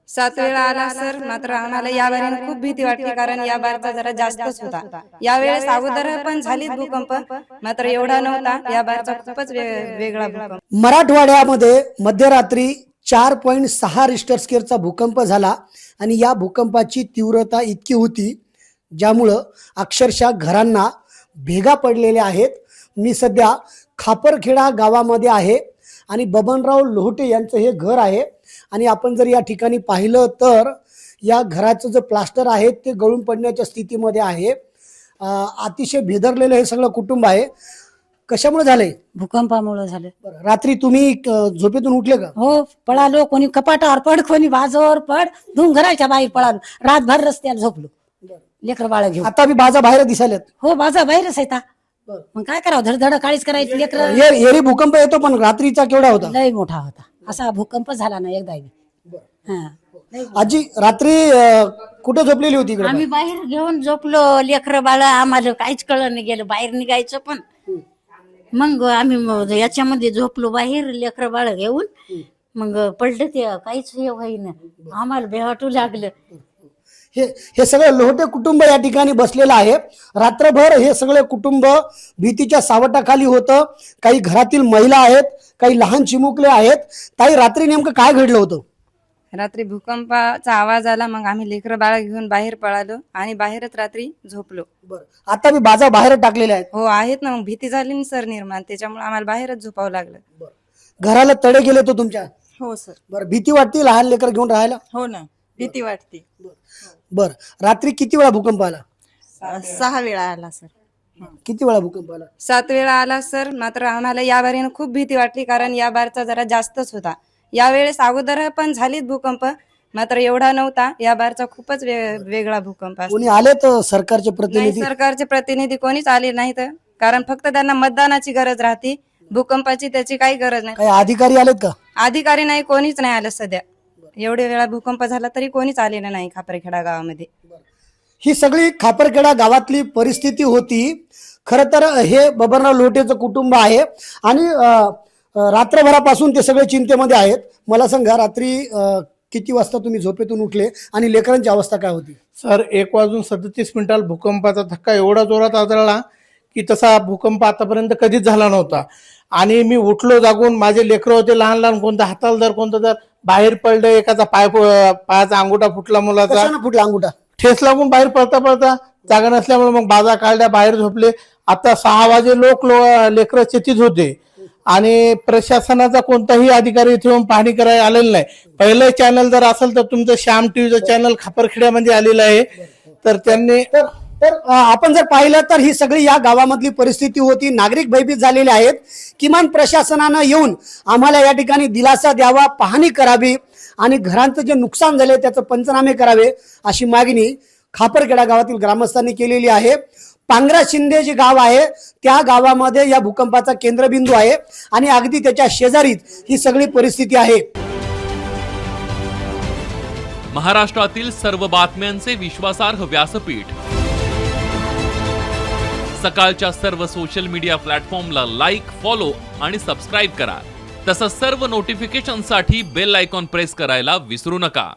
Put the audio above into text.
7 वेळा आला सर, मात्र आम्हाला या बारीने खूप भीती वाटली, कारण या बारचा जरा जास्तच होता. यावेळेस अगोदर पण झालीत भूकंप, मात्र एवढा नव्हता. या बारचा खूपच वेगळा भूकंप. मराठवाड्यामध्ये मध्यरात्री 4.6 रिश्टर स्केलचा भूकंप झाला आणि या भूकंपाची तीव्रता इतकी होती ज्यामुळं अक्षरशः घरांना भेगा पडलेल्या आहेत. मी सध्या खापरखेडा गावामध्ये आहे आणि बबनराव लोहटे यांचं हे घर आहे आणि आपण जर या ठिकाणी पाहिलं तर या घराचं जे प्लास्टर आहे ते गळून पडण्याच्या स्थितीमध्ये आहे. अतिशय भेदरलेलं हे सगळं कुटुंब आहे. कशामुळे झालंय? भूकंपामुळे झालं. रात्री तुम्ही झोपेतून उठले का? हो, पळालो. कोणी कपाटावर पड, कोणी बाजूवर पड, धूम घराच्या बाहेर पळालो. रातभर रस्त्यावर झोपलो लेकर बाळ घेऊन. आता मी बाजा बाहेर दिसायलेत. हो, बाजा बाहेरच आहे. मग काय करावं, धडधड काळीच करायची. लेकर एरी भूकंप येतो, पण रात्रीचा केवढा होता? लय मोठा होता. असा भूकंप झाला ना एकदा. आजी रात्री कुठे झोपलेली होती इकडे? आम्ही बाहेर घेऊन झोपलो. लेकर बाळ आम्हाला काहीच कळलं नाही गेलं. बाहेर निघायचं पण मग आम्ही याच्यामध्ये झोपलो बाहेर लेकर बाळ घेऊन. मग पडलं ते काहीच हे होईना. आम्हाला भेवाटू लागलं. हे सगळं लोहटे कुटुंब या ठिकाणी बसलेलं आहे. रात्रभर हे सगळे कुटुंब भीतीच्या सावटाखाली होतं. काही घरातील महिला आहेत, काही लहान चिमुकले आहेत. ताई, रात्री नेमकं काय घडलं होतं? रात्री भूकंपाचा आवाज आला, मग आम्ही लेकरं बाळ घेऊन बाहेर पळालो आणि बाहेरच रात्री झोपलो. आता मी बाजा बाहेर टाकलेल्या आहेत. हो आहेत ना, मग भीती झाली ना सर निर्माण, त्याच्यामुळे आम्हाला बाहेरच झोपावं लागलं. घराला तडे गेले तो तुमच्या? हो सर. बरं, भीती वाटते लहान लेकर घेऊन राहायला? हो ना, भीती वाटते. बर, रात्री किती वेळा भूकंप आला? 6 वेळा आला सर. किती वेळा भूकंप आला? 7 वेळा आला सर, मात्र आम्हाला या बारीने खूप भीती वाटली, कारण या बारचा जरा जास्तच होता. यावेळेस अगोदर पण झालीत भूकंप, मात्र एवढा नव्हता. या बारचा खूपच वेगळा भूकंप. कोणी आले तर सरकारचे प्रतिनिधी? सरकारचे प्रतिनिधी कोणीच आले नाहीत, कारण फक्त त्यांना मतदानाची गरज राहते. भूकंपाची त्याची काही गरज नाही. काही अधिकारी आलेत का? अधिकारी नाही, कोणीच नाही आलं सध्या. एवढे वेळा भूकंप झाला तरी कोणीच आलेलं नाही खापरखेडा गावामध्ये. ही सगळी खापरखेडा गावातली परिस्थिती होती. खरं तर हे बबनराव लोटेचं कुटुंब आहे आणि रात्रभरापासून ते सगळे चिंतेमध्ये आहेत. मला सांगा, रात्री किती वाजता तुम्ही झोपेतून उठले आणि लेकरांची अवस्था काय होती? सर, 1:37 भूकंपाचा धक्का एवढा जोरात आदळला की तसा भूकंप आतापर्यंत कधीच झाला नव्हता. आणि मी उठलो जागून. माझे लेकरं होते लहान लहान, कोणतं हाताला धर कोणतं धर, बाहेर पडलं. एकाचा पायाचा अंगुठा फुटला, मुलाचा फुटला अंगुठा, ठेस लागून बाहेर पडता पडता जागा नसल्यामुळे मग बाजा काढल्या, बाहेर झोपले. आता 6 वाजे लेकरं चेतीत होते आणि प्रशासनाचा कोणताही अधिकारी इथे येऊन पाहणी करायला आलेला नाही. पहिलं चॅनल जर असेल तर तुमचं श्याम टीव्हीचं चॅनल खापरखेड्यामध्ये आलेलं आहे. तर त्यांनी तर आपण जर पाहिलं तर ही सगळी या गावामधली परिस्थिती होती. नागरिक भयभीत झालेले आहेत. किमान प्रशासनानं येऊन आम्हाला या ठिकाणी दिलासा द्यावा, पाहणी करावी आणि घरांचं जे नुकसान झाले त्याचं पंचनामे करावे, अशी मागणी खापरखेडा गावातील ग्रामस्थांनी केलेली आहे. पांगरा शिंदे जे गाव आहे त्या गावामध्ये या भूकंपाचा केंद्रबिंदू आहे आणि अगदी त्याच्या शेजारीच ही सगळी परिस्थिती आहे. महाराष्ट्रातील सर्व बातम्यांचे विश्वासार्ह व्यासपीठ. सकाळच्या सर्व सोशल मीडिया प्लॅटफॉर्मला लाईक, फॉलो आणि सबस्क्राईब करा. तसंच सर्व नोटिफिकेशनसाठी बेल आयकॉन प्रेस करायला विसरू नका.